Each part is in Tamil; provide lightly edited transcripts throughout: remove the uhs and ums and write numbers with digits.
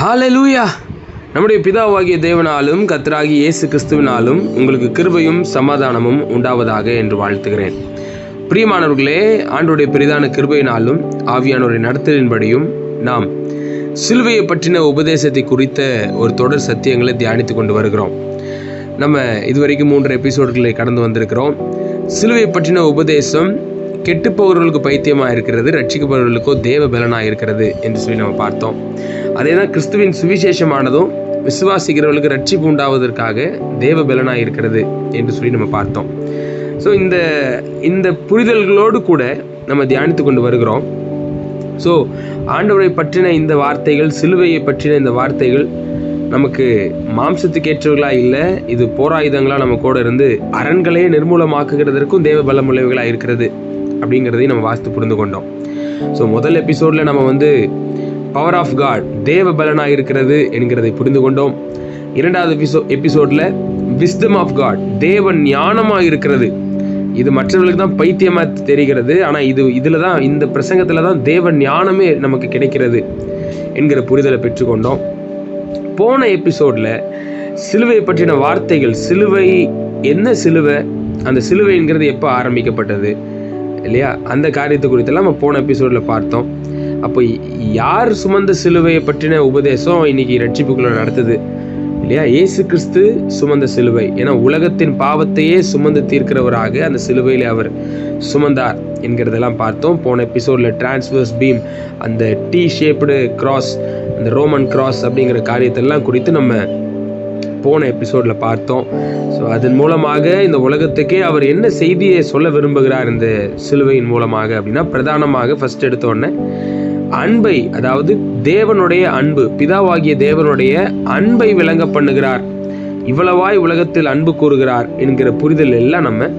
ஹல்லேலூயா! நம்முடைய பிதாவாகிய தேவனாலும் கர்த்தராகிய இயேசு கிறிஸ்துவினாலும் உங்களுக்கு கிருபையும் சமாதானமும் உண்டாவதாக என்று வாழ்த்துகிறேன். பிரியமானவர்களே, ஆண்டவருடைய பெரிதான கிருபையினாலும் ஆவியானவருடைய நடத்தலின்படியும் நாம் சிலுவையை பற்றின உபதேசத்தை குறித்த ஒரு தொடர் சத்தியங்களை தியானித்து கொண்டு வருகிறோம். நம்ம இதுவரைக்கும் 3 எபிசோடுகளை கடந்து வந்திருக்கிறோம். சிலுவையை பற்றின உபதேசம் கெட்டுப்பவர்களுக்கு பைத்தியமாக இருக்கிறது, ரட்சிக்கப்படுவர்களுக்கோ தேவ பலனாக இருக்கிறது என்று சொல்லி நம்ம பார்த்தோம். அதே தான் கிறிஸ்துவின் சுவிசேஷமானதும் விசுவாசிக்கிறவர்களுக்கு ரட்சிப்பு உண்டாவதற்காக தேவ பலனாக இருக்கிறது என்று சொல்லி நம்ம பார்த்தோம். ஸோ இந்த புரிதல்களோடு கூட நம்ம தியானித்து கொண்டு வருகிறோம். ஸோ ஆண்டவரை பற்றின இந்த வார்த்தைகள், சிலுவையை பற்றின இந்த வார்த்தைகள் நமக்கு மாம்சத்துக்கு ஏற்றவர்களாக இல்லை, இது போராயுதங்களாக நம்ம கூட இருந்து அரண்களே நிர்மூலமாக்குகிறதற்கும் தேவ பலமுள்ளவைகளாக இருக்கிறது அப்படிங்கிறதையும் நம்ம வாசித்து புரிந்து கொண்டோம். ஸோ முதல் எபிசோடில் நம்ம பவர் ஆஃப் காட், தேவ பலனாக இருக்கிறது என்கிறதை புரிந்து கொண்டோம். 2வது எபிசோடில் விஸ்டம் ஆஃப் காட், தேவ ஞானமாக இருக்கிறது. இது மற்றவர்களுக்கு தான் பைத்தியமாக தெரிகிறது, ஆனால் இதில் தான், இந்த பிரசங்கத்தில் தான் தேவ ஞானமே நமக்கு கிடைக்கிறது என்கிற புரிதலை பெற்றுக்கொண்டோம். போன எபிசோடில் சிலுவையை பற்றின வார்த்தைகள், சிலுவை என்ன சிலுவை, அந்த சிலுவைங்கிறது எப்போ ஆரம்பிக்கப்பட்டது இல்லையா, அந்த காரியத்தை குறித்தெல்லாம் நம்ம போன எபிசோடில் பார்த்தோம். அப்போ யார் சுமந்த சிலுவையை பற்றின உபதேசம் இன்னைக்கு ரட்சிப்புக்குள்ள நடத்துது இல்லையா? இயேசு கிறிஸ்து சுமந்த சிலுவை. ஏன்னா உலகத்தின் பாவத்தையே சுமந்து தீர்க்கிறவராக அந்த சிலுவையில் அவர் சுமந்தார் என்கிறதெல்லாம் பார்த்தோம். போன எபிசோடில் டிரான்ஸ்வர்ஸ் பீம், அந்த டி ஷேப்டு கிராஸ், அந்த ரோமன் கிராஸ் அப்படிங்கிற காரியத்தெல்லாம் குறித்து நம்ம போன எபிசோடில் பார்த்தோம். ஸோ அதன் மூலமாக இந்த உலகத்துக்கே அவர் என்ன செய்தியை சொல்ல விரும்புகிறார் இந்த சிலுவையின் மூலமாக அப்படின்னா, பிரதானமாக ஃபர்ஸ்ட் எடுத்தோடனே அன்பை, அதாவது தேவனுடைய அன்பு, பிதாவாகிய தேவனுடைய அன்பை விளங்க பண்ணுகிறார். இவ்வளவாய் உலகத்தில் அன்பு கூறுகிறார் என்கிற புரிதல் எல்லாம் நம்ம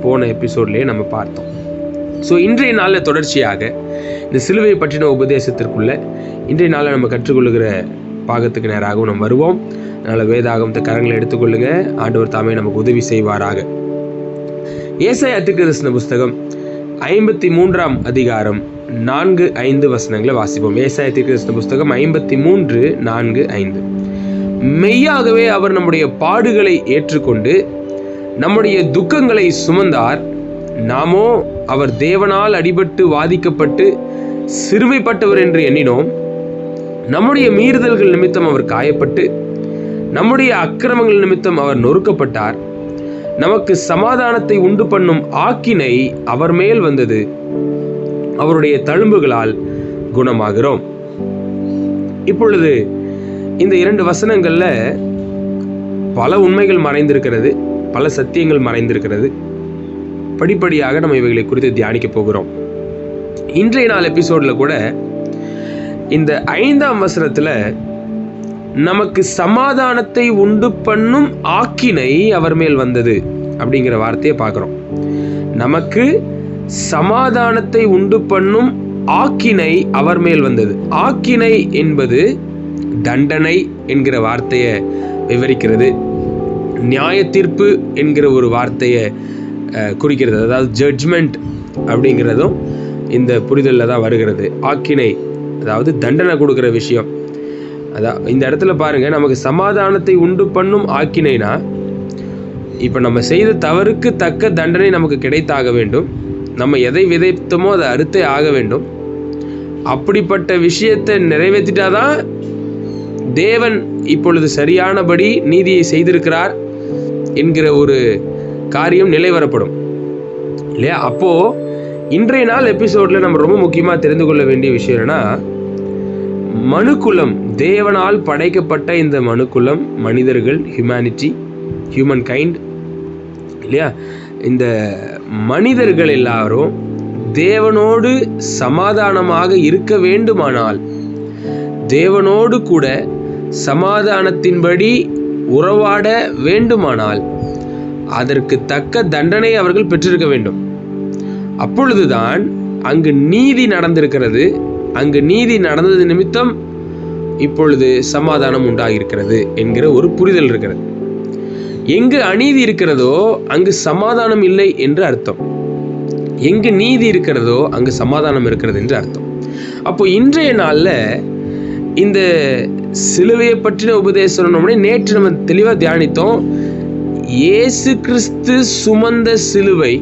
போன எபிசோட்லேயே நம்ம பார்த்தோம். ஸோ இன்றைய நாளில் தொடர்ச்சியாக இந்த சிலுவை பற்றின உபதேசத்திற்குள்ள இன்றைய நாளில் நம்ம கற்றுக்கொள்ளுகிற பாகத்துக்கு நேராகவும் நம்ம வருவோம். அதனால் வேதாகமத்தை கரங்களை எடுத்துக்கொள்ளுங்க. ஆண்டவர் தாமே நமக்கு உதவி செய்வாராக. ஏசாயா தீர்க்கதரிசன புஸ்தகம் 53ஆம் அதிகாரம் 4-5 வசனங்களை வாசிப்போம். ஏசாயா தீர்க்கதரிசன புஸ்தகம் 53:4-5. மெய்யாகவே அவர் நம்முடைய பாடுகளை ஏற்றுக்கொண்டு நம்முடைய துக்கங்களை சுமந்தார். நாமோ அவர் தேவனால் அடிபட்டு வாதிக்கப்பட்டு சிறுமைப்பட்டவர் என்று எண்ணினோம். நம்முடைய மீறுதல்கள் நிமித்தம் அவர் காயப்பட்டு நம்முடைய அக்கிரமங்கள் நிமித்தம் அவர் நொறுக்கப்பட்டார். நமக்கு சமாதானத்தை உண்டு பண்ணும் ஆக்கினை அவர் மேல் வந்தது. அவருடைய தழும்புகளால் குணமாகிறோம். இப்பொழுது இந்த 2 வசனங்கள்ல பல உண்மைகள் மறைந்திருக்கிறது, பல சத்தியங்கள் மறைந்திருக்கிறது. படிப்படியாக நம்ம இவைகளை குறித்து தியானிக்க போகிறோம். இன்றைய நாள் எபிசோட்ல கூட இந்த 5ஆம் வசனத்துல நமக்கு சமாதானத்தை உண்டு பண்ணும் ஆக்கினை அவர் மேல் வந்தது அப்படிங்கிற வார்த்தையை பார்க்கிறோம். நமக்கு சமாதானத்தை உண்டு பண்ணும் ஆக்கினை அவர் மேல் வந்தது. ஆக்கினை என்பது தண்டனை என்கிற வார்த்தையை விவரிக்கிறது. நியாய தீர்ப்பு என்கிற ஒரு வார்த்தையை குறிக்கிறது. அதாவது ஜட்ஜ்மெண்ட் அப்படிங்கிறதும் இந்த புரிதலில் தான் வருகிறது. ஆக்கினை அதாவது தண்டனை கொடுக்குற விஷயம். அதான் இந்த இடத்துல பாருங்க, நமக்கு சமாதானத்தை உண்டு பண்ணும் ஆக்கினைனா, இப்போ நம்ம செய்த தவறுக்கு தக்க தண்டனை நமக்கு கிடைத்தாக வேண்டும். நம்ம எதை விதைத்தோமோ அதை அறுத்தே ஆக வேண்டும். அப்படிப்பட்ட விஷயத்தை நிறைவேற்றிட்டாதான் தேவன் இப்பொழுது சரியானபடி நீதியை செய்திருக்கிறார் என்கிற ஒரு காரியம் நிலைவரப்படும் இல்லையா? அப்போ இன்றைய நாள் எபிசோட்ல நம்ம ரொம்ப முக்கியமாக தெரிந்து கொள்ள வேண்டிய விஷயம் என்னன்னா, மனுக்குலம், தேவனால் படைக்கப்பட்ட இந்த மனுக்குலம், மனிதர்கள், ஹியூமனிட்டி, ஹியூமன் கைண்ட் இல்லையா, இந்த மனிதர்கள் எல்லாரும் தேவனோடு சமாதானமாக இருக்க வேண்டுமானால், தேவனோடு கூட சமாதானத்தின்படி உறவாட வேண்டுமானால் அதற்கு தக்க தண்டனை அவர்கள் பெற்றிருக்க வேண்டும். அப்பொழுதுதான் அங்கு நீதி நடந்திருக்கிறது. அங்கு நீதி நடந்தது நிமித்தம் இப்பொழுது சமாதானம் உண்டாகியிருக்கிறது என்கிற ஒரு புரிதல் இருக்கிறது. எங்கு அநீதி இருக்கிறதோ அங்கு சமாதானம் இல்லை என்று அர்த்தம். எங்கு நீதி இருக்கிறதோ அங்கு சமாதானம் இருக்கிறது என்று அர்த்தம். அப்போ இன்றைய நாளில் இந்த சிலுவையை பற்றின உபதேசம் நேற்று நம்ம தெளிவாக தியானித்தோம். இயேசு கிறிஸ்து சுமந்த சிலுவை,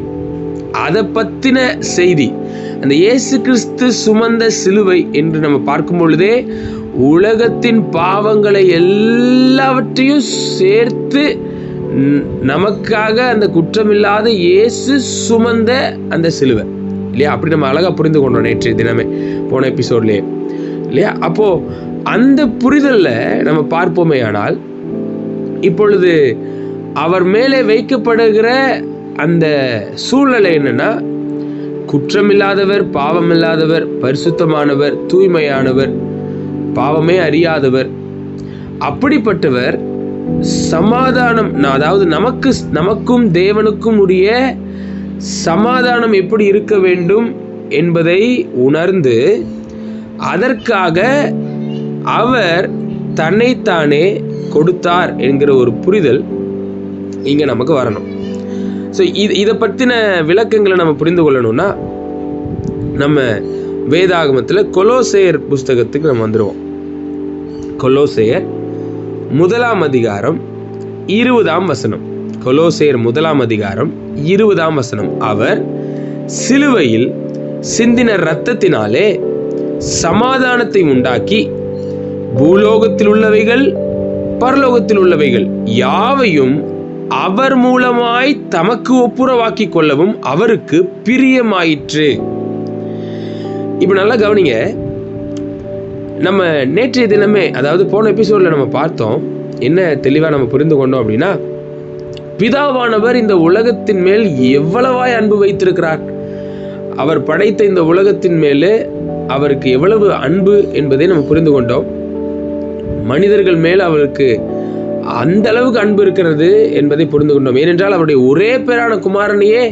அதை பற்றின செய்தி. அந்த இயேசு கிறிஸ்து சுமந்த சிலுவை என்று நம்ம பார்க்கும் பொழுதே உலகத்தின் பாவங்களை எல்லாவற்றையும் சேர்த்து நமக்காக அந்த குற்றமில்லாத இயேசு சுமந்த அந்த சிலுவை இல்லையா? அப்படி நம்ம அழகா புரிந்து கொண்டோம் நேற்றைய தினமே, போன எபிசோட்லயே இல்லையா? அப்போ அந்த புரிதல்ல நம்ம பார்ப்போமே ஆனால், இப்பொழுது அவர் மேலே வைக்கப்படுகிற அந்த சூழ்நிலை என்னன்னா, குற்றமில்லாதவர், பாவமில்லாதவர், பரிசுத்தமானவர், தூய்மையானவர், பாவமே அறியாதவர், அப்படிப்பட்டவர் சமாதானம், அதாவது நமக்கும் தேவனுக்கும் உரிய சமாதானம் எப்படி இருக்க வேண்டும் என்பதை உணர்ந்து அதற்காக அவர் தன்னைத்தானே கொடுத்தார் என்கிற ஒரு புரிதல் இங்க நமக்கு வரணும். ஸோ இதை பற்றின விளக்கங்களை நம்ம புரிந்து கொள்ளணும்னா நம்ம வேதாகமத்தில் கொலோசேயர் புஸ்தகத்துக்கு நம்ம வந்துடுவோம். கொலோசேயர் 1 அதிகாரம் 20 வசனம். கொலோசேயர் 1 அதிகாரம் 20 வசனம். அவர் சிலுவையில் சிந்தின இரத்தத்தினாலே சமாதானத்தை உண்டாக்கி பூலோகத்தில் உள்ளவைகள் பரலோகத்தில் உள்ளவைகள் யாவையும் அவர் மூலமாய் தமக்கு ஒப்புரவாக்கி கொள்ளவும் அவருக்கு பிரியமாயிற்று. இப்ப நல்லா கவனிங்க. நம்ம நேற்றைய தினமே, அதாவது போன எபிசோட்ல நம்ம பார்த்தோம், என்ன தெளிவா நம்ம புரிந்து கொண்டோம் அப்படின்னா, பிதாவானவர் இந்த உலகத்தின் மேல் எவ்வளவாய் அன்பு வைத்திருக்கிறார், அவர் படைத்த இந்த உலகத்தின் மேலே அவருக்கு எவ்வளவு அன்பு என்பதை நம்ம புரிந்து கொண்டோம். மனிதர்கள் மேல் அவருக்கு அந்த அளவுக்கு அன்பு இருக்கிறது என்பதை புரிந்து கொண்டோம். ஏனென்றால் அவருடைய ஒரே பேரான குமாரனையே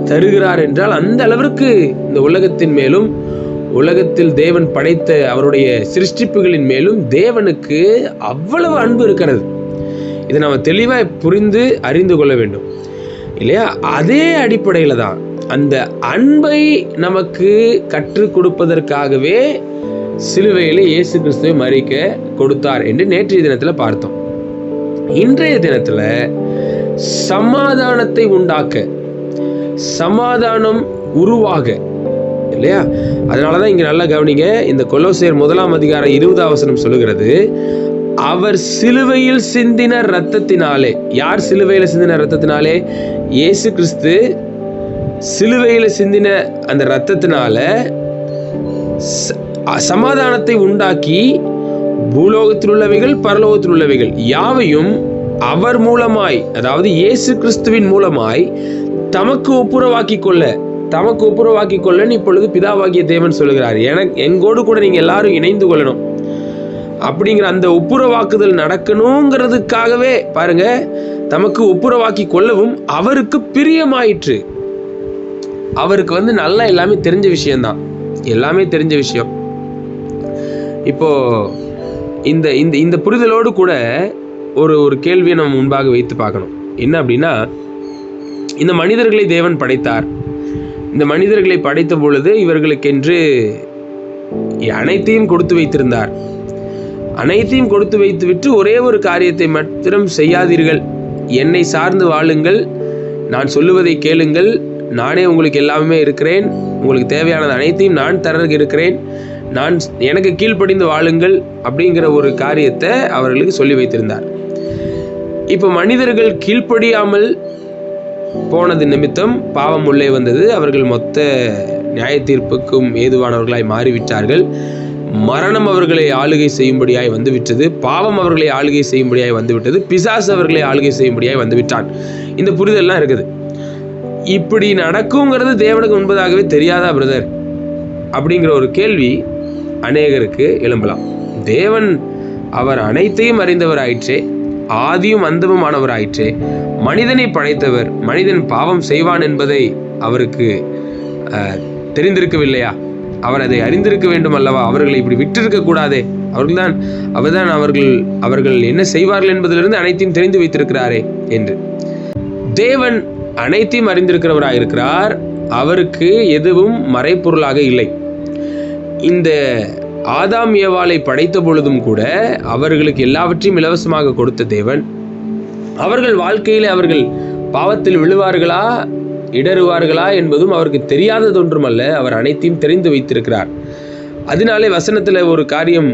தருகிறார் என்றால் அந்த அளவிற்கு இந்த உலகத்தின் மேலும் உலகத்தில் தேவன் படைத்த அவருடைய சிருஷ்டிப்புகளின் மேலும் தேவனுக்கு அவ்வளவு அன்பு இருக்கிறது. இதை நம்ம தெளிவாக புரிந்து அறிந்து கொள்ள வேண்டும் இல்லையா? அதே அடிப்படையில் தான் அந்த அன்பை நமக்கு கற்றுக் கொடுப்பதற்காகவே சிலுவையில் இயேசு கிறிஸ்துவை மரிக்க கொடுத்தார் என்று நேற்றைய தினத்தில் பார்த்தோம். இன்றைய தினத்துல சமாதானத்தை உண்டாக்க, சமாதானம் உருவாக இல்லையா? அதனாலதான் இங்க நல்லா கவனிங்க. இந்த கொலோசேயர் 1 அதிகாரம் 20 வசனம் சொல்லுகிறது, அவர் சிலுவையில் சிந்தின இரத்தத்தினாலே. யார் சிலுவையில் சிந்தின இரத்தத்தினாலே? இயேசு கிறிஸ்து சிலுவையில் சிந்தின அந்த இரத்தத்தினால சமாதானத்தை உண்டாக்கி பூலோகத்தில் உள்ளவைகள் பரலோகத்தில் உள்ளவைகள் யாவையும் அவர் மூலமாய், அதாவது இயேசு கிறிஸ்துவின் மூலமாய் தமக்கு ஒப்புரவாக்கி கொள்ளன்னு இப்பொழுது பிதாவாகிய தேவன் சொல்லுகிறார். எங்கோடு கூட நீங்க எல்லாரும் இணைந்து கொள்ளணும் அப்படிங்கிற அந்த ஒப்புரவாக்குதல் நடக்கணுங்கிறதுக்காகவே பாருங்க, தமக்கு ஒப்புரவாக்கி கொள்ளவும் அவருக்கு பிரியமாயிற்று. அவருக்கு நல்லா எல்லாமே தெரிஞ்ச விஷயம்தான், எல்லாமே தெரிஞ்ச விஷயம். இப்போ இந்த இந்த இந்த புரிதலோடு கூட ஒரு கேள்வியை நம்ம முன்பாக வைத்து பார்க்கணும். என்ன அப்படின்னா, இந்த மனிதர்களை தேவன் படைத்தார். இந்த மனிதர்களை படைத்த பொழுது இவர்களுக்கென்று அனைத்தையும் கொடுத்து வைத்திருந்தார். அனைத்தையும் கொடுத்து வைத்து விட்டு ஒரே ஒரு காரியத்தை மட்டும் செய்யாதீர்கள், என்னை சார்ந்து வாழுங்கள், நான் சொல்லுவதை கேளுங்கள், நானே உங்களுக்கு எல்லாமே இருக்கிறேன், உங்களுக்கு தேவையானது அனைத்தையும் நான் தர இருக்கிறேன், நான் எனக்கு கீழ்ப்படிந்து வாழுங்கள் அப்படிங்கிற ஒரு காரியத்தை அவர்களுக்கு சொல்லி வைத்திருந்தார். இப்போ மனிதர்கள் கீழ்ப்படியாமல் போனது நிமித்தம் பாவம் உள்ளே வந்தது. அவர்கள் மொத்த நியாய தீர்ப்புக்கும் ஏதுவானவர்களாய் மாறிவிட்டார்கள். மரணம் அவர்களை ஆளுகை செய்யும்படியாய் வந்துவிட்டது. பாவம் அவர்களை ஆளுகை செய்யும்படியாய் வந்துவிட்டது. பிசாசு அவர்களை ஆளுகை செய்யும்படியாய் வந்துவிட்டான். இந்த புரிதல்லாம் இருக்குது. இப்படி நடக்குங்கிறது தேவனுக்கு முன்பதாகவே தெரியாதா பிரதர் அப்படிங்கிற ஒரு கேள்வி அநேகருக்கு எழும்பலாம். தேவன் அவர் அனைத்தையும் அறிந்தவராயிற்றே, ஆதியும் அந்தமுமானவராயிற்றே, மனிதனை படைத்தவர், மனிதன் பாவம் செய்வான் என்பதை அவருக்கு தெரிந்திருக்கவில்லையா? அவர் அதை அறிந்திருக்க வேண்டும் அல்லவா? அவர்களை இப்படி விட்டிருக்க கூடாதே. அவர்தான் அவர்கள் என்ன செய்வார்கள் என்பதிலிருந்து அனைத்தையும் தெரிந்து வைத்திருக்கிறாரே என்று. தேவன் அனைத்தையும் அறிந்திருக்கிறவராயிருக்கிறார். அவருக்கு எதுவும் மறைப்பொருளாக இல்லை. இந்த ஆதாம் ஏவாளை படைத்த பொழுதும் கூட அவர்களுக்கு எல்லாவற்றையும் இலவசமாக கொடுத்த தேவன், அவர்கள் வாழ்க்கையிலே அவர்கள் பாவத்தில் விழுவார்களா இடறுவார்களா என்பதும் அவருக்கு தெரியாததொன்றுமல்ல. அவர் அனைத்தையும் தெரிந்து வைத்திருக்கிறார். அதனாலே வசனத்தில் ஒரு காரியம்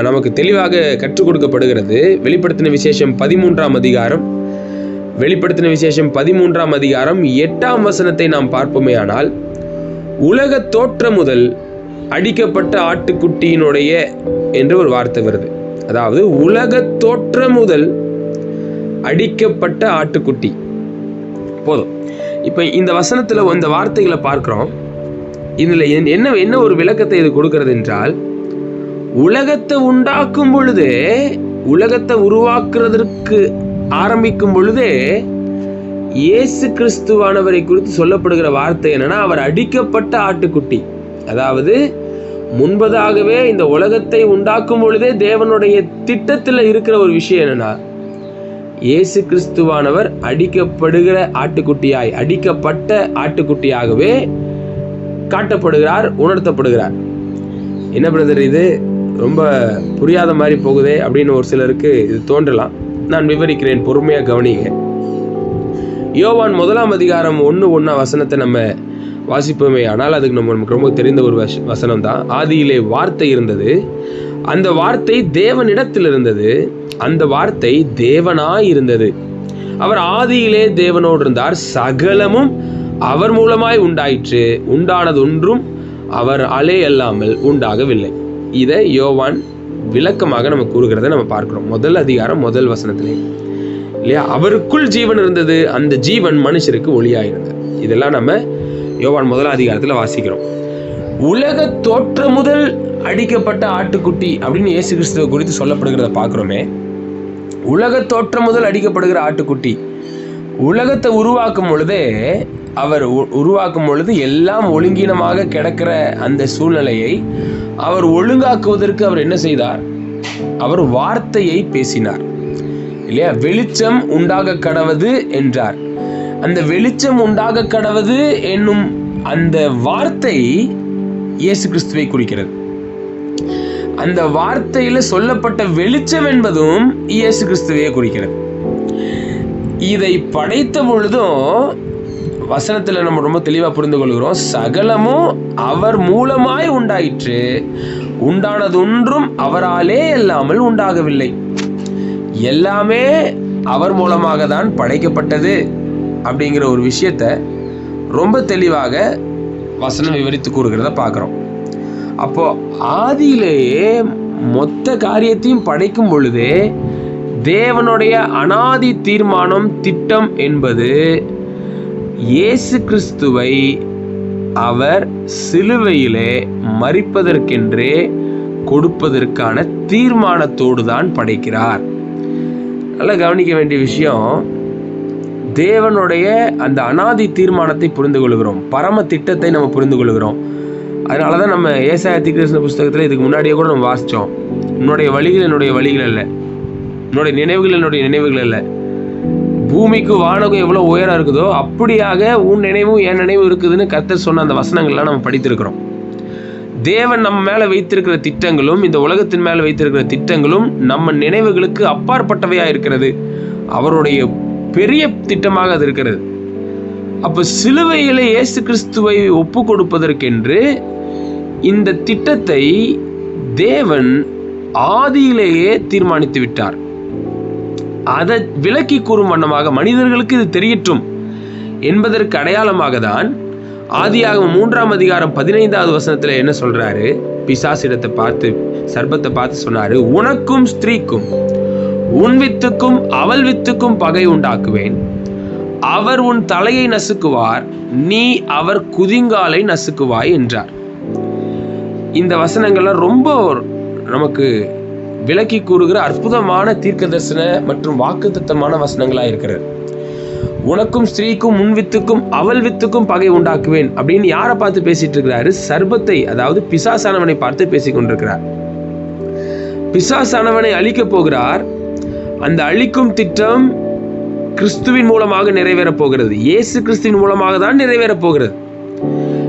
நமக்கு தெளிவாக கற்றுக் கொடுக்கப்படுகிறது. வெளிப்படுத்தின விசேஷம் 13ஆம் அதிகாரம் 8ஆம் வசனத்தை நாம் பார்ப்போமே ஆனால், உலக தோற்றம் முதல் அடிக்கப்பட்ட ஆட்டுக்குட்டியினுடைய என்று ஒரு வார்த்தை வருது. அதாவது உலக தோற்றம் முதல் அடிக்கப்பட்ட ஆட்டுக்குட்டி. போதும். இப்ப இந்த வசனத்துல இந்த வார்த்தைகளை பார்க்கிறோம். இதுல என்ன ஒரு விளக்கத்தை இது கொடுக்கிறது என்றால், உலகத்தை உண்டாக்கும் பொழுதே, உலகத்தை உருவாக்குறதற்கு ஆரம்பிக்கும் பொழுதே இயேசு கிறிஸ்துவானவரை குறித்து சொல்லப்படுகிற வார்த்தை என்னன்னா, அவர் அடிக்கப்பட்ட ஆட்டுக்குட்டி. அதாவது முன்பதாகவே இந்த உலகத்தை உண்டாக்கும் பொழுதே தேவனுடைய திட்டத்தில் இருக்கிற ஒரு விஷயம் என்னன்னா, இயேசு கிறிஸ்துவானவர் அடிக்கப்படுகிற ஆட்டுக்குட்டியாய், அடிக்கப்பட்ட ஆட்டுக்குட்டியாகவே காட்டப்படுகிறார், உணர்த்தப்படுகிறார். என்ன பிரதர், இது ரொம்ப புரியாத மாதிரி போகுதே அப்படின்னு ஒரு சிலருக்கு இது தோன்றலாம். நான் விவரிக்கிறேன், பொறுமையா கவனிங்க. யோவான் 1ஆம் அதிகாரம் 1:1 வசனத்தை நம்ம வாசிப்போமே ஆனால், அதுக்கு நமக்கு ரொம்ப தெரிந்த ஒரு வசனம் தான். ஆதியிலே வார்த்தை இருந்தது, அந்த வார்த்தை தேவனிடத்தில் இருந்தது, அந்த வார்த்தை தேவனாய் இருந்தது, அவர் ஆதியிலே தேவனோடு இருந்தார், சகலமும் அவர் மூலமாய் உண்டாயிற்று, உண்டானது ஒன்றும் அவர் அலே அல்லாமல் உண்டாகவில்லை. இதை யோவான் விளக்கமாக நம்ம கூறுகிறத நம்ம பார்க்கிறோம். 1 அதிகாரம் 1 வசனத்திலே இல்லையா, அவருக்குள் ஜீவன் இருந்தது, அந்த ஜீவன் மனுஷருக்கு ஒளியாயிருந்தது. இதெல்லாம் நம்ம யோவான் 1 அதிகாரத்தில் வாசிக்கிறோம். உலக தோற்றம் முதல் அடிக்கப்பட்ட ஆட்டுக்குட்டி அப்படின்னு இயேசு கிறிஸ்துவ குறித்து சொல்லப்படுகிறத பார்க்கிறோமே. உலக தோற்றம் முதல் அடிக்கப்படுகிற ஆட்டுக்குட்டி, உலகத்தை உருவாக்கும் பொழுதே, அவர் உருவாக்கும் பொழுது எல்லாம் ஒழுங்கீனமாக கிடக்கிற அந்த சூழ்நிலையை அவர் ஒழுங்காக்குவதற்கு அவர் என்ன செய்தார்? அவர் வார்த்தையை பேசினார் இல்லையா? வெளிச்சம் உண்டாக கடவது என்றார். அந்த வெளிச்சம் உண்டாக கடவது என்னும் அந்த வார்த்தை இயேசு கிறிஸ்துவை குறிக்கிறது. அந்த வார்த்தையில சொல்லப்பட்ட வெளிச்சம் என்பதும் இயேசு கிறிஸ்துவையே குறிக்கிறது. இதை படைத்த பொழுதும் வசனத்துல நம்ம ரொம்ப தெளிவா புரிந்து கொள்கிறோம். சகலமும் அவர் மூலமாய் உண்டாயிற்று, உண்டானது ஒன்றும் அவராலே இல்லாமல் உண்டாகவில்லை. எல்லாமே அவர் மூலமாக தான் படைக்கப்பட்டது அப்படிங்கிற ஒரு விஷயத்த ரொம்ப தெளிவாக வசனம் விவரித்து கூறுகிறத பார்க்கிறோம். அப்போ ஆதியிலேயே மொத்த காரியத்தையும் படைக்கும் பொழுதே தேவனுடைய அனாதி தீர்மானம், திட்டம் என்பது இயேசு கிறிஸ்துவை அவர் சிலுவையிலே மரிப்பதற்கென்றே கொடுப்பதற்கான தீர்மானத்தோடு தான் படைக்கிறார். நல்லா கவனிக்க வேண்டிய விஷயம், தேவனுடைய அந்த அனாதி தீர்மானத்தை புரிந்து கொள்கிறோம், பரம திட்டத்தை நம்ம புரிந்து கொள்கிறோம். அதனால தான் நம்ம ஏசாயா தீர்க்கதரிசன புஸ்தகத்தில் இதுக்கு முன்னாடியே கூட நம்ம வாசித்தோம். உன்னுடைய வழிகள் என்னுடைய வழிகள் அல்ல, உன்னுடைய நினைவுகள் என்னுடைய நினைவுகள் அல்ல. பூமிக்கு வானகம் எவ்வளோ உயரம் இருக்குதோ அப்படியாக உன் நினைவும் என் நினைவும் இருக்குதுன்னு கர்த்தர் சொன்ன அந்த வசனங்கள்லாம் நம்ம படித்திருக்கிறோம். தேவன் நம்ம மேலே வைத்திருக்கிற திட்டங்களும், இந்த உலகத்தின் மேலே வைத்திருக்கிற திட்டங்களும் நம்ம நினைவுகளுக்கு அப்பாற்பட்டவையாக இருக்கிறது. அவருடைய பெரிய திட்டமாக அது இருக்கிறது. அப்போ சிலுவையிலே இயேசு கிறிஸ்துவை ஒப்பு கொடுப்பதற்கென்று இந்த திட்டத்தை தேவன் ஆதியிலேயே தீர்மானித்து விட்டார். அதை விளக்கி கூறும் வண்ணமாக மனிதர்களுக்கு இது தெரியட்டும் என்பதற்கு அடையாளமாக தான் ஆதியாகமம் 3ஆம் அதிகாரம் 15வது வசனத்துல என்ன சொல்றாரு? பிசாசிடத்தை பார்த்து, சர்ப்பத்தை பார்த்து சொன்னாரு, உனக்கும் ஸ்திரீக்கும் உன் வித்துக்கும் அவள் வித்துக்கும் பகை உண்டாக்குவேன், அவர் உன் தலையை நசுக்குவார், நீ அவர் குதிங்காலை நசுக்குவாய் என்றார். இந்த வசனங்கள்லாம் ரொம்ப நமக்கு விளக்கி கூறுகிற அற்புதமான தீர்க்க தரிசன மற்றும் வாக்குத்தத்தமான வசனங்களா இருக்கிறது. உனக்கும் ஸ்திரீக்கும் உன் வித்துக்கும் அவள் வித்துக்கும் பகை உண்டாக்குவேன் அப்படின்னு யாரை பார்த்து பேசிட்டு இருக்கிறாரு? சர்ப்பத்தை, அதாவது பிசாசானவனை பார்த்து பேசிக் கொண்டிருக்கிறார். பிசாசானவனை அழிக்க போகிறார். அந்த அழிக்கும் திட்டம் கிறிஸ்துவின் மூலமாக நிறைவேறப் போகிறது. இயேசு கிறிஸ்துவின் மூலமாக தான் நிறைவேறப் போகிறது.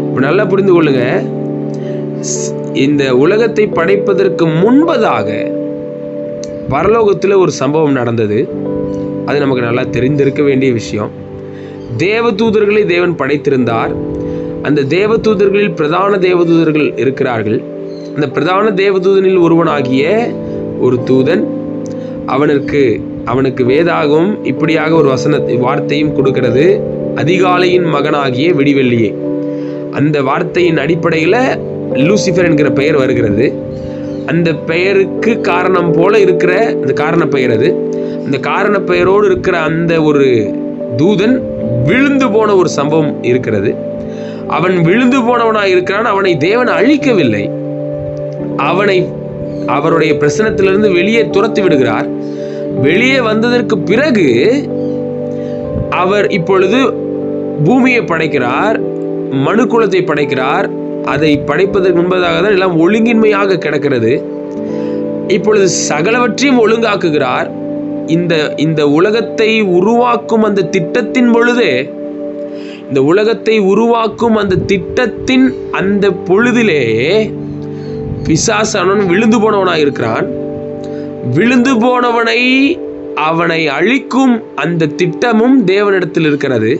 இப்ப நல்லா புரிந்து கொள்ளுங்க. இந்த உலகத்தை படைப்பதற்கு முன்பதாக பரலோகத்தில் ஒரு சம்பவம் நடந்தது. அது நமக்கு நல்லா தெரிந்திருக்க வேண்டிய விஷயம். தேவதூதர்களை தேவன் படைத்திருந்தார். அந்த தேவதூதர்களில் பிரதான தேவதூதர்கள் இருக்கிறார்கள். அந்த பிரதான தேவதூதனில் ஒருவனாகிய ஒரு தூதன் அவனுக்கு வேதாகவும் இப்படியாக ஒரு வார்த்தையும் கொடுக்கிறது, அதிகாலையின் மகனாகிய விடிவெள்ளியே. அந்த வார்த்தையின் அடிப்படையில் லூசிஃபர் என்கிற பெயர் வருகிறது. அந்த பெயருக்கு காரணம் போல இருக்கிற அந்த காரண பெயர் அது. அந்த காரண பெயரோடு இருக்கிற அந்த ஒரு தூதன் விழுந்து போன ஒரு சம்பவம் இருக்கிறது. அவன் விழுந்து போனவனாய் இருக்கிறான். அவனை தேவன் அழிக்கவில்லை. அவருடைய பிரசனத்திலிருந்து வெளியே துரத்தி விடுகிறார். வெளியே வந்ததற்கு பிறகு அவர் இப்பொழுது பூமியை படைக்கிறார், மனுக்குலத்தை படைக்கிறார். அதை படைப்பதற்கு முன்பதாக தான் எல்லாம் ஒழுங்கின்மையாக கிடக்கிறது. இப்பொழுது சகலவற்றையும் ஒழுங்காக்குகிறார். இந்த உலகத்தை உருவாக்கும் அந்த திட்டத்தின் பொழுதே, இந்த உலகத்தை உருவாக்கும் அந்த திட்டத்தின் அந்த பொழுதிலேயே பிசாசானவன் விழுந்து போனவனாக இருக்கிறான். விழுந்து அவனை அழிக்கும் அந்த திட்டமும் தேவனிடத்தில் இருக்கிறது.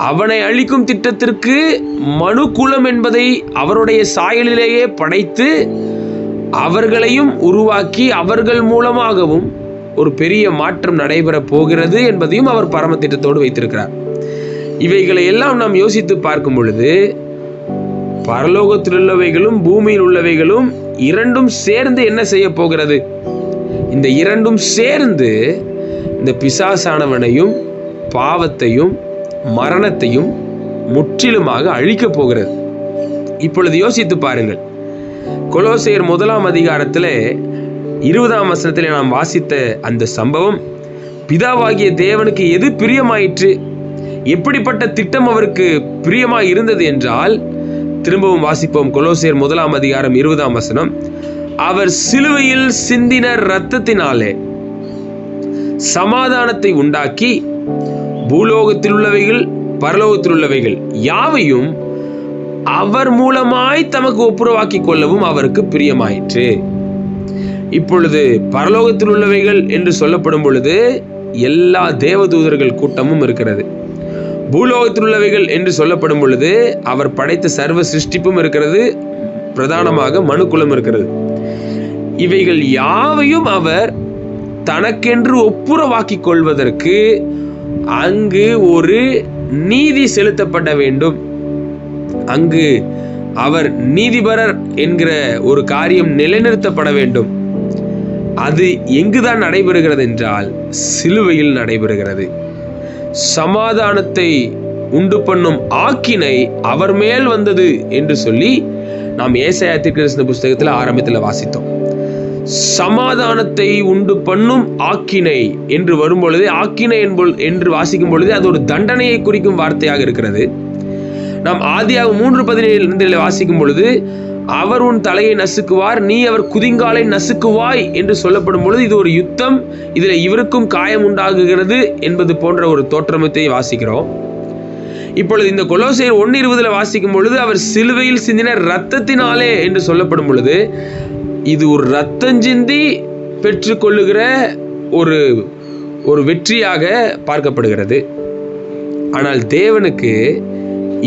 அவனை அழிக்கும் திட்டத்திற்கு மனுக்குலம் என்பதை அவருடைய சாயலிலேயே படைத்து அவர்களையும் உருவாக்கி அவர்கள் மூலமாகவும் ஒரு பெரிய மாற்றம் நடைபெற போகிறது என்பதையும் அவர் பரம திட்டத்தோடு வைத்திருக்கிறார். இவைகளை எல்லாம் நாம் யோசித்து பார்க்கும் பொழுது பரலோகத்தில் உள்ளவைகளும் பூமியில் உள்ளவைகளும் இரண்டும் சேர்ந்து என்ன செய்ய போகிறது? இந்த இரண்டும் சேர்ந்து இந்த பிசாசானவனையும் பாவத்தையும் மரணத்தையும் முற்றிலுமாக அழிக்கப் போகிறது. இப்பொழுது யோசித்து பாருங்கள். கொலோசையர் 1 அதிகாரத்தில் 20 வசனத்திலே நாம் வாசித்த அந்த சம்பவம், பிதாவாகிய தேவனுக்கு எது பிரியமாயிற்று, எப்படிப்பட்ட திட்டம் அவருக்கு பிரியமாய் இருந்தது என்றால், திரும்பவும் வாசிப்போம். கொலோசையர் 1 அதிகாரம் 20 வசனம். அவர் சிலுவையில் சிந்தின இரத்தத்தினாலே சமாதானத்தை உண்டாக்கி பூலோகத்தில் உள்ளவைகள் பரலோகத்தில் உள்ளவைகள் யாவையும் அவர் மூலமாய் தமக்கு ஒப்புரவாக்கி கொள்ளவும் அவருக்கு பிரியமாயிற்று. இப்பொழுது பரலோகத்தில் உள்ளவைகள் என்று சொல்லப்படும் பொழுது எல்லா தேவதூதர்கள் கூட்டமும் இருக்கிறது. பூலோகத்தில் உள்ளவைகள் என்று சொல்லப்படும் பொழுது அவர் படைத்த சர்வ சிருஷ்டிப்பும் இருக்கிறது. பிரதானமாக மனுக்குலம் இருக்கிறது. இவைகள் யாவையும் அவர் தனக்கென்று ஒப்புரவாக்கி கொள்வதற்கு அங்கு ஒரு நீதி செலுத்தப்பட வேண்டும். அங்கு அவர் நீதிபரர் என்கிற ஒரு காரியம் நிலைநிறுத்தப்பட வேண்டும். அது எங்குதான் நடைபெறுகிறது என்றால் சிலுவையில் நடைபெறுகிறது. சமாதானத்தை உண்டு பண்ணும் ஆக்கினை அவர் மேல் வந்தது என்று சொல்லி நாம் ஏசாயா தீர்க்கதரிசன புஸ்தகத்தில் ஆரம்பத்தில் வாசித்தோம். சமாதானத்தை உண்டு பண்ணும் ஆக்கினை என்று வரும்பொழுது, ஆக்கினை என்று வாசிக்கும் பொழுது அது ஒரு தண்டனையை குறிக்கும் வார்த்தையாக இருக்கிறது. நாம் ஆதியாகமம் 3:17 வாசிக்கும் பொழுது, அவர் உன் தலையை நசுக்குவார், நீ அவர் குதிங்காலை நசுக்குவாய் என்று சொல்லப்படும் பொழுது இது ஒரு யுத்தம், இதில் இவருக்கும் காயம் உண்டாகுகிறது என்பது போன்ற ஒரு தோற்றமத்தை வாசிக்கிறோம். இப்பொழுது இந்த கொலோசையர் 1:20 வாசிக்கும் பொழுது அவர் சிலுவையில் சிந்தின இரத்தத்தினாலே என்று சொல்லப்படும் பொழுது இது ஒரு இரத்தஞ்சிந்தி பெற்றுக்கொள்ளுகிற ஒரு வெற்றியாக பார்க்கப்படுகிறது. ஆனால் தேவனுக்கு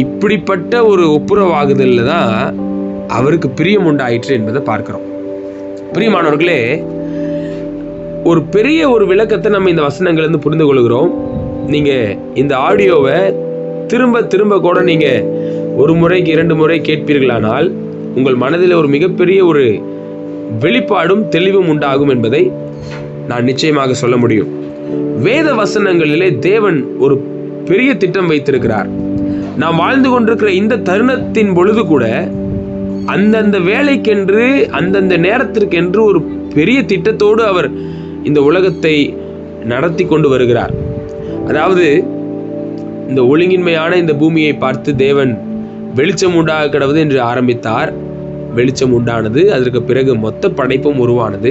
இப்படிப்பட்ட ஒரு ஒப்புரவாகுதல்ல தான் அவருக்கு பிரியம் உண்டாயிற்று என்பதை பார்க்கிறோம். பிரியமானவர்களே, ஒரு பெரிய ஒரு விளக்கத்தை நம்ம இந்த வசனங்கள்லேருந்து புரிந்து கொள்கிறோம். நீங்கள் இந்த ஆடியோவை திரும்ப திரும்ப கூட நீங்கள் 1 முறைக்கு 2 முறை கேட்பீர்களானால் உங்கள் மனதில் ஒரு மிகப்பெரிய ஒரு வெளிப்பாடும் தெளிவும் உண்டாகும் என்பதை நான் நிச்சயமாக சொல்ல முடியும். வேத வசனங்களிலே தேவன் ஒரு பெரிய திட்டம் வைத்திருக்கிறார். நாம் வாழ்ந்து கொண்டிருக்கிற இந்த தருணத்தின் பொழுது கூட அந்தந்த வேலைக்கென்று அந்தந்த நேரத்திற்கென்று ஒரு பெரிய திட்டத்தோடு அவர் இந்த உலகத்தை நடத்தி கொண்டு வருகிறார். அதாவது இந்த ஒழுங்கின்மையான இந்த பூமியை பார்த்து தேவன் வெளிச்சம் உண்டாக கடவுது என்று ஆரம்பித்தார். வெளிச்சம் உண்டானது. அதற்கு பிறகு மொத்த படைப்பும் உருவானது.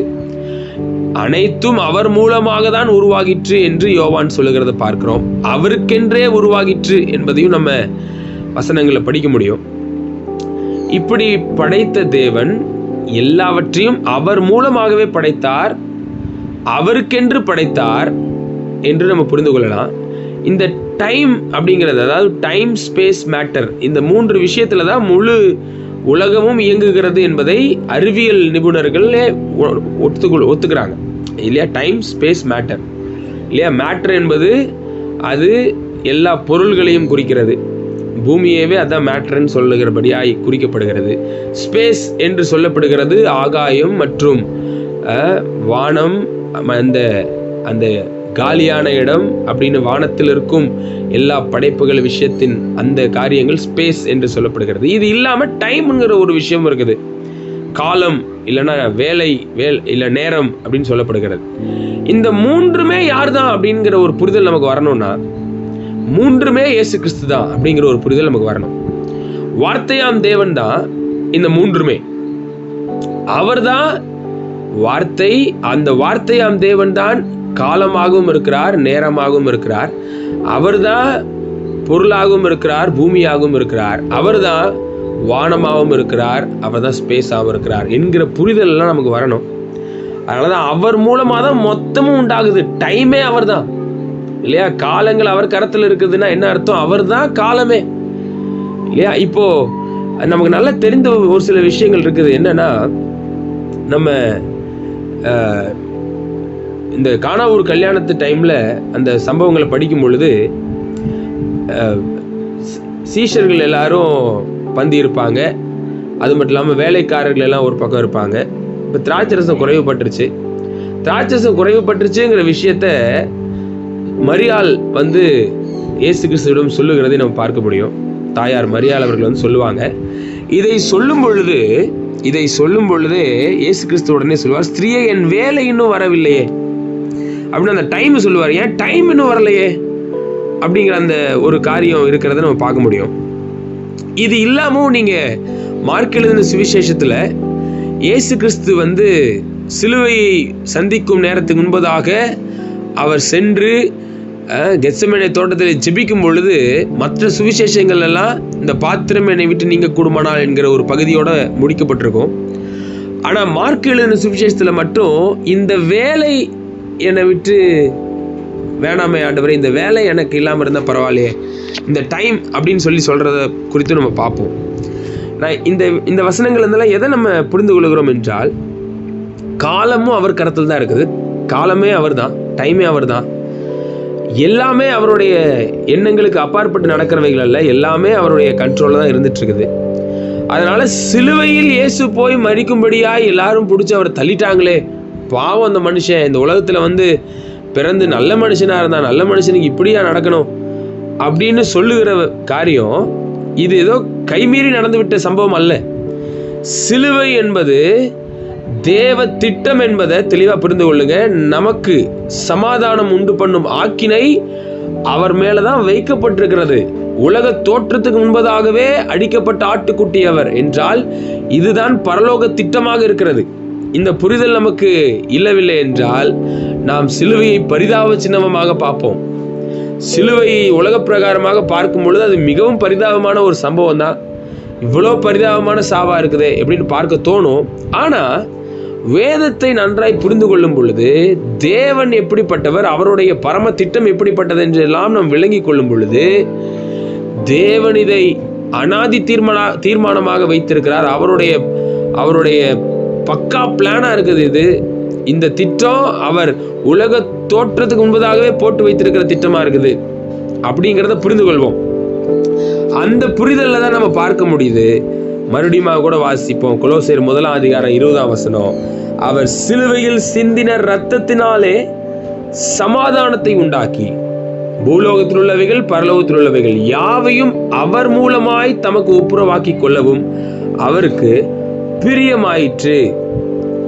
அனைத்தும் அவர் மூலமாக தான் உருவாகிற்று என்று யோவான் சொல்லுகிறத பார்க்கிறோம். அவருக்கென்றே உருவாகிற்று என்பதையும் நம்ம வசனங்களை படிக்க முடியும். இப்படி படைத்த தேவன் எல்லாவற்றையும் அவர் மூலமாகவே படைத்தார், அவருக்கென்று படைத்தார் என்று நம்ம புரிந்து கொள்ளலாம். இந்த டைம் அப்படிங்கிறது, அதாவது டைம், ஸ்பேஸ், மேட்டர், இந்த 3 விஷயத்துல தான் முழு உலகமும் இயங்குகிறது என்பதை அறிவியல் நிபுணர்களே ஒத்துக்கிறாங்க இல்லையா? டைம், ஸ்பேஸ், மேட்டர் இல்லையா? மேட்டர் என்பது அது எல்லா பொருள்களையும் குறிக்கிறது. பூமியவே அதான் மேட்டர்ன்னு சொல்லுகிறபடியாய் குறிக்கப்படுகிறது. ஸ்பேஸ் என்று சொல்லப்படுகிறது ஆகாயம் மற்றும் வானம், அந்த காலியான இடம் அப்படின்னு வானத்தில் இருக்கும் எல்லா படைப்புகள் விஷயத்தின் அந்த காரியங்கள் ஸ்பேஸ் என்று சொல்லப்படுகிறது. இது இல்லாமல் டைம்ங்கிற ஒரு விஷயம் இருக்குது. காலம் இல்லைன்னா வேலை இல்லை நேரம் அப்படின்னு சொல்லப்படுகிறது. இந்த 3மே யார் தான் அப்படிங்கிற ஒரு புரிதல் நமக்கு வரணும்னா 3மே இயேசு கிறிஸ்து தான் அப்படிங்கிற ஒரு புரிதல் நமக்கு வரணும். வார்த்தையாம் தேவன் தான் இந்த 3மே. அவர் தான் வார்த்தை. அந்த வார்த்தையாம் தேவன் தான் காலமாகவும் இருக்கிறார், நேரமாகவும் இருக்கிறார். அவர் தான் பொருளாகவும் இருக்கிறார், பூமியாகவும் இருக்கிறார். அவர் தான் வானமாகவும் இருக்கிறார், அவர் தான் ஸ்பேஸாகவும் இருக்கிறார் என்கிற புரிதல் எல்லாம் நமக்கு வரணும். அதனாலதான் அவர் மூலமாக தான் மொத்தமும் உண்டாகுது. டைமே அவர் தான் இல்லையா? காலங்கள் அவர் கரத்தில் இருக்குதுன்னா என்ன அர்த்தம்? அவர் தான் காலமே இல்லையா? இப்போ நமக்கு நல்லா தெரிந்த ஒரு சில விஷயங்கள் இருக்குது. என்னன்னா, நம்ம இந்த கானாவூர் கல்யாணத்து டைம்ல அந்த சம்பவங்களை படிக்கும் பொழுது சீஷர்கள் எல்லாரும் பந்தி இருப்பாங்க. அது மட்டும் இல்லாமல் வேலைக்காரர்கள் எல்லாம் ஒரு பக்கம் இருப்பாங்க. இப்போ திராட்சரசம் குறைவுபட்டுருச்சுங்கிற விஷயத்த மரியாள் இயேசு கிறிஸ்துவிடம் சொல்லுகிறதை நம்ம பார்க்க முடியும். தாயார் மரியாள் அவர்கள் சொல்லுவாங்க. இதை சொல்லும் பொழுது இயேசு கிறிஸ்து உடனே சொல்லுவார், ஸ்திரீயே, என் வேலை இன்னும் வரவில்லையே அப்படின்னு அந்த டைம் சொல்லுவார். ஏன் டைம் இன்னும் வரலையே அப்படிங்கிற அந்த ஒரு காரியம் இருக்கிறத நம்ம பார்க்க முடியும். இது இல்லாமல் நீங்க மார்க் எழுதின சுவிசேஷத்துல இயேசு கிறிஸ்து சிலுவையை சந்திக்கும் நேரத்துக்கு முன்பதாக அவர் சென்று கெத்செமனே தோட்டத்தில் ஜெபிக்கும் பொழுது மற்ற சுவிசேஷங்கள் எல்லாம் இந்த பாத்திரம் என்னை விட்டு நீங்க கூடுமானால் என்கிற ஒரு பகுதியோட முடிக்கப்பட்டிருக்கும். ஆனா மார்க் எழுதின சுவிசேஷத்துல மட்டும் இந்த வேலை என்னை விட்டு வேணாமே ஆண்டவரே, இந்த வேலை எனக்கு இல்லாமல் இருந்தால் பரவாயில்லையே, இந்த டைம் அப்படின்னு சொல்றத குறித்து நம்ம பார்ப்போம். நான் இந்த வசனங்கள் இருந்தெல்லாம் எதை நம்ம புரிந்து கொள்கிறோம் என்றால், காலமும் அவர் கரத்தில் தான் இருக்குது. காலமே அவர் தான், டைமே அவர் தான். எல்லாமே அவருடைய எண்ணங்களுக்கு அப்பாற்பட்டு நடக்கிறவைகள் அல்ல, எல்லாமே அவருடைய கண்ட்ரோல்ல தான் இருந்துட்டு இருக்குது. அதனால சிலுவையில் இயேசு போய் மரிக்கும்படியாய் எல்லாரும் பிடிச்சி அவரை தள்ளிட்டாங்களே, பாவம் அந்த மனுஷன் இந்த உலகத்துல பிறந்து நல்ல மனுஷனா இருந்தா, நல்ல மனுஷனுக்கு இப்படியா நடக்கணும் அப்படின்னு சொல்லுகிற காரியம் இது ஏதோ கைமீறி நடந்துவிட்ட சம்பவம் அல்ல. சிலுவை என்பது தேவ திட்டம் என்பதை தெளிவா புரிந்து கொள்ளுங்க. நமக்கு சமாதானம் உண்டு பண்ணும் ஆக்கினை அவர் மேலதான் வைக்கப்பட்டிருக்கிறது. உலக தோற்றத்துக்கு முன்பதாகவே அடிக்கப்பட்ட ஆட்டுக்குட்டி அவர் என்றால் இதுதான் பரலோக திட்டமாக இருக்கிறது. இந்த புரிதல் நமக்கு இல்லவில்லை என்றால் நாம் சிலுவையை பரிதாப சின்னமாக பார்ப்போம். சிலுவையை உலக பிரகாரமாக பார்க்கும் பொழுது அது மிகவும் பரிதாபமான ஒரு சம்பவம் தான். இவ்வளோ பரிதாபமான சாவா இருக்குதே எப்படின்னு பார்க்க தோணும். ஆனா வேதத்தை நன்றாய் புரிந்து கொள்ளும் பொழுது தேவன் எப்படிப்பட்டவர், அவருடைய பரம திட்டம் எப்படிப்பட்டது என்றெல்லாம் நாம் விளங்கி கொள்ளும் பொழுது தேவன் இதை அனாதி தீர்மானமாக வைத்திருக்கிறார். அவருடைய பக்கா பிளானா இருக்குது. இந்த திட்டம் அவர் உலக தோற்றத்துக்கு முன்பதாகவே போட்டு வைத்திருக்கிற திட்டமா இருக்குது அப்படிங்கிறத புரிந்து கொள்வோம். அந்த புரிதல்ல தான் நம்ம பார்க்க முடியுது. மறுபடியும் கூட வாசிப்போம். கொலோசியர் 1:20 அவர் சிலுவையில் சிந்தின இரத்தத்தினாலே சமாதானத்தை உண்டாக்கி பூலோகத்தில் உள்ளவைகள் பரலோகத்தில் உள்ளவைகள் யாவையும் அவர் மூலமாய் தமக்கு ஒப்புரவாக்கி கொள்ளவும் அவருக்கு பிரியமாயிற்று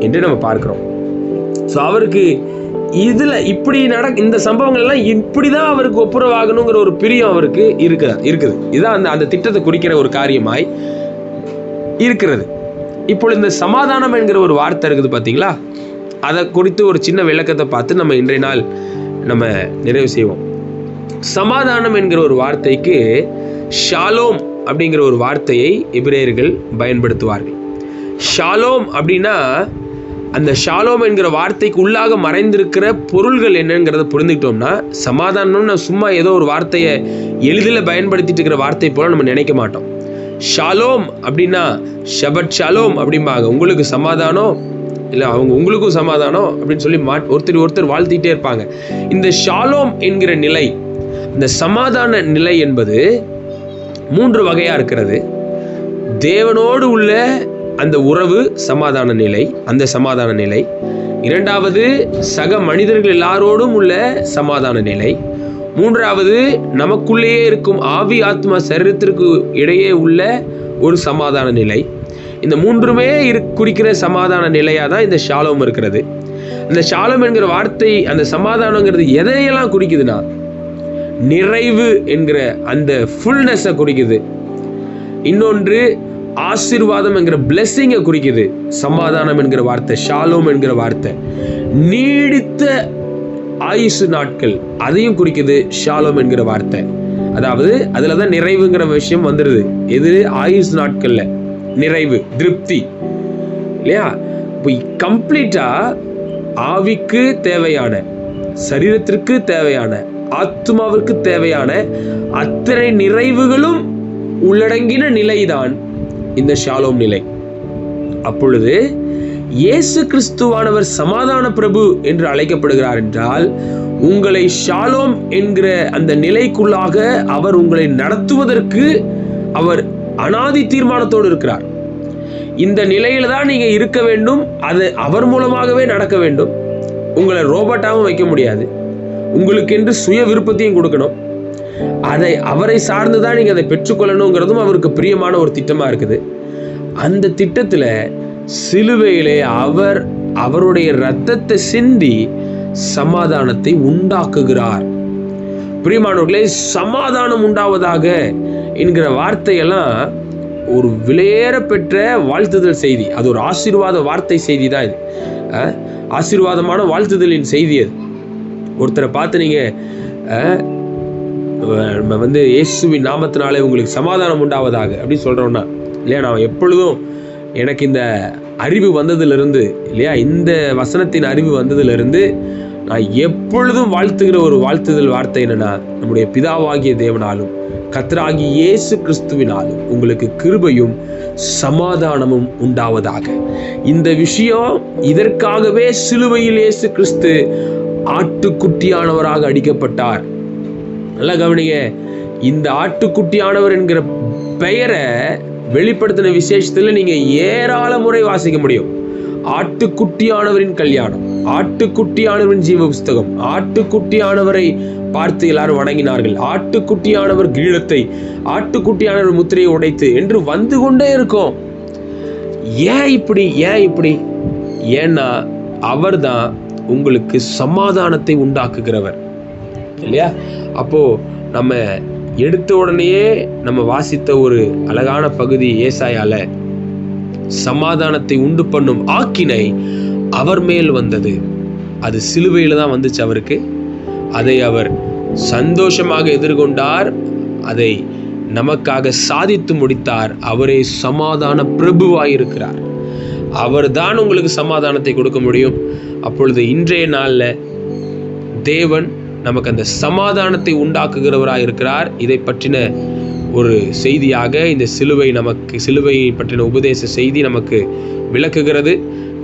என்று நம்ம பார்க்கிறோம். அவருக்கு இதுல இப்படி இந்த சம்பவங்கள் எல்லாம் இப்படிதான் அவருக்கு ஒப்புரவாகணுங்கிற ஒரு பிரியம் அவருக்கு இருக்குது. இதுதான் அந்த திட்டத்தை குறிக்கிற ஒரு காரியமாய் இருக்கிறது. இப்போ இந்த சமாதானம் என்கிற ஒரு வார்த்தை இருக்குது பாத்தீங்களா, அதை குறித்து ஒரு சின்ன விளக்கத்தை பார்த்து நம்ம இன்றைய நாள் நம்ம நிறைவு செய்வோம். சமாதானம் என்கிற ஒரு வார்த்தைக்கு ஷாலோம் அப்படிங்கிற ஒரு வார்த்தையை எபிரேயர்கள் பயன்படுத்துவார்கள். ஷாலோம் அப்படின்னா அந்த ஷாலோம் என்கிற வார்த்தைக்கு உள்ளாக மறைந்திருக்கிற பொருள்கள் என்னங்கிறத புரிந்துக்கிட்டோம்னா, சமாதானம்னு சும்மா ஏதோ ஒரு வார்த்தையை எளிதில் பயன்படுத்திட்டு இருக்கிற வார்த்தை போல நம்ம நினைக்க மாட்டோம். ஷாலோம் அப்படின்னா ஷபட் ஷாலோம் அப்படிம்பாங்க. உங்களுக்கு சமாதானம் இல்லை, அவங்க உங்களுக்கும் சமாதானம் அப்படின்னு சொல்லி ஒருத்தர் வாழ்த்திட்டே இருப்பாங்க. இந்த ஷாலோம் என்கிற நிலை, இந்த சமாதான நிலை என்பது 3 வகையா இருக்கிறது. தேவனோடு உள்ள அந்த உறவு சமாதான நிலை, அந்த சமாதான நிலை. 2வது சக மனிதர்கள் எல்லாரோடும் உள்ள சமாதான நிலை. 3வது நமக்குள்ளேயே இருக்கும் ஆவி ஆத்மா சரீரத்திற்கு இடையே உள்ள ஒரு சமாதான நிலை. இந்த 3மே குறிக்கிற சமாதான நிலையாக தான் இந்த ஷாலோம் இருக்கிறது. அந்த ஷாலோம் என்கிற வார்த்தை, அந்த சமாதானங்கிறது எதையெல்லாம் குறிக்குதுன்னா, நிறைவு என்கிற அந்த ஃபுல்னஸை குறிக்குது. இன்னொன்று ஆசீர்வாதம் என்கிற பிளெஸிங்கை குறிக்குது. சமாதானம் என்கிற வார்த்தை, ஷாலோம் என்கிற வார்த்தை நீடித்த ஆயுசு நாட்கள், அதையும் குறிக்குது ஷாலோம் என்கிற வார்த்தை. அதாவது அதுல தான் நிறைவுங்கிற விஷயம் வந்துடுது. எது? ஆயுசு நாட்கள்ல நிறைவு, திருப்தி இல்லையா? இப்போ கம்ப்ளீட்டா ஆவிக்கு தேவையான, சரீரத்திற்கு தேவையான, ஆத்மாவிற்கு தேவையான அத்தனை நிறைவுகளும் உள்ளடங்கின நிலைதான் இந்த ஷாலோம் நிலை. அப்பொழுது இயேசு கிறிஸ்துவானவர் சமாதான பிரபு என்று அழைக்கப்படுகிறார் என்றால், உங்களை ஷாலோம் என்கிற அந்த நிலைக்குள்ளாக அவர் உங்களை நடத்துவதற்கு அவர் அனாதி தீர்மானத்தோடு இருக்கிறார். இந்த நிலையில தான் நீங்க இருக்க வேண்டும். அது அவர் மூலமாகவே நடக்க வேண்டும். உங்களை ரோபோட்டாவும் வைக்க முடியாது. உங்களுக்கென்று சுய விருப்பத்தையும் கொடுக்கணும். அதை அவரை சார்ந்துதான் நீங்க அதை பெற்றுக்கொள்ளணுங்கிறதும் அவருக்கு பிரியமான ஒரு திட்டமா இருக்குது. அந்த திட்டத்துல சிலுவையிலே அவர் அவருடைய இரத்தத்தை சிந்தி சமாதானத்தை உண்டாக்குகிறார். பிரியமானவர்களே, சமாதானம் உண்டாவதாக என்கிற வார்த்தையெல்லாம் ஒரு விலையேற பெற்ற வாழ்த்துதல் செய்தி. அது ஒரு ஆசீர்வாத வார்த்தை செய்தி தான். இது ஆசீர்வாதமான வாழ்த்துதலின் செய்தி. அது ஒருத்தரை பார்த்து நீங்க இயேசுவின் நாமத்தினாலே உங்களுக்கு சமாதானம் உண்டாவதாக அப்படின்னு சொல்றோம்னா, இல்லையா, நான் எப்பொழுதும் எனக்கு இந்த அறிவு வந்ததிலிருந்து, இல்லையா, இந்த வசனத்தின் அறிவு வந்ததிலிருந்து நான் எப்பொழுதும் வாழ்த்துகிற ஒரு வாழ்த்துதல் வார்த்தை என்னன்னா, நம்முடைய பிதாவாகிய தேவனாலும் கர்த்தராகிய இயேசு கிறிஸ்துவினாலும் உங்களுக்கு கிருபையும் சமாதானமும் உண்டாவதாக. இந்த விஷயம் இதற்காகவே சிலுவையில் இயேசு கிறிஸ்து ஆட்டுக்குட்டியானவராக அடிக்கப்பட்டார். நல்லா கவனிங்க. இந்த ஆட்டுக்குட்டியானவர் என்கிற பெயரை வெளிப்படுத்தின விசேஷத்துல நீங்க ஏராள முறை வாசிக்க முடியும். ஆட்டுக்குட்டியானவரின் கல்யாணம், ஆட்டுக்குட்டியானவரின் ஜீவ புஸ்தகம், ஆட்டுக்குட்டியானவரை பார்த்து எல்லாரும் வணங்கினார்கள், ஆட்டுக்குட்டியானவர் கிரீடத்தை, ஆட்டுக்குட்டியானவர் முத்திரையை உடைத்து என்று வந்து கொண்டே இருக்கும். ஏன் இப்படி? ஏன்னா அவர்தான் உங்களுக்கு சமாதானத்தை உண்டாக்குகிறவர், இல்லையா? அப்போ நம்ம எடுத்த உடனேயே நம்ம வாசித்த ஒரு அழகான பகுதி ஏசாயால, சமாதானத்தை உண்டு பண்ணும் ஆக்கினை அவர் மேல் வந்தது. அது சிலுவையில தான் வந்துச்சு அவருக்கு. அதை அவர் சந்தோஷமாக எதிர்கொண்டார். அதை நமக்காக சாதித்து முடித்தார். அவரே சமாதான பிரபுவாயிருக்கிறார். அவர் தான் உங்களுக்கு சமாதானத்தை கொடுக்க முடியும். அப்பொழுது இன்றைய நாள்ல தேவன் நமக்கு அந்த சமாதானத்தை உண்டாக்குகிறவராக இருக்கிறார். இதை பற்றின ஒரு செய்தியாக இந்த சிலுவையை பற்றின உபதேச செய்தி நமக்கு விளக்குகிறது.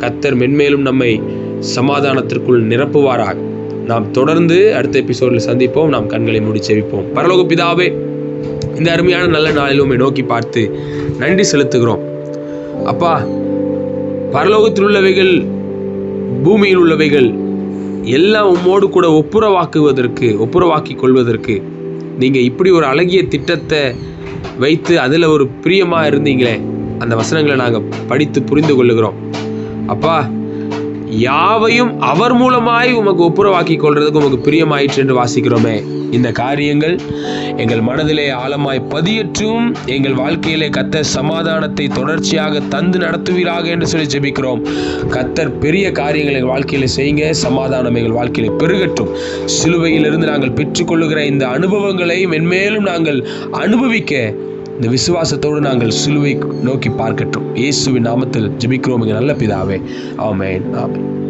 கர்த்தர் மென்மேலும் நம்மை சமாதானத்திற்குள் நிரப்புவாராக. நாம் தொடர்ந்து அடுத்த எபிசோடில் சந்திப்போம். நாம் கண்களை மூடி செவிப்போம். பரலோக பிதாவே, இந்த அருமையான நல்ல நாளில் உம்மை நோக்கி பார்த்து நன்றி செலுத்துகிறோம். அப்பா, பரலோகத்தில் உள்ளவைகள், பூமியில் உள்ளவைகள் எல்லாம் உம்மோடு கூட ஒப்புரவாக்கி கொள்வதற்கு நீங்க இப்படி ஒரு அழகிய திட்டத்தை வைத்து அதுல ஒரு பிரியமா இருந்தீங்களே, அந்த வசனங்களை நாங்க படித்து புரிந்து கொள்ளுகிறோம். அப்பா, யாவையும் அவர் மூலமாய் உமக்கு ஒப்புரவாக்கி கொள்றதுக்கு உமக்கு பிரியமாயிற்று என்று வாசிக்கிறோமே. இந்த காரியங்கள் எங்கள் மனதிலே ஆழமாய் பதியற்றும். எங்கள் வாழ்க்கையிலே கர்த்தர் சமாதானத்தை தொடர்ச்சியாக தந்து நடத்துவீராக என்று சொல்லி ஜெபிக்கிறோம். கர்த்தர் பெரிய காரியங்கள் எங்கள் வாழ்க்கையில செய்யுங்க. சமாதானம் எங்கள் வாழ்க்கையில பெருகட்டும். சிலுவையிலிருந்து நாங்கள் பெற்றுக்கொள்ளுகிற இந்த அனுபவங்களை மென்மேலும் நாங்கள் அனுபவிக்க இந்த விசுவாசத்தோடு நாங்கள் சிலுவை நோக்கி பார்க்கட்டும். இயேசுவின் நாமத்தில் ஜெபிக்கிறோம் எங்கள் நல்ல பிதாவே. ஆமென், ஆமென்.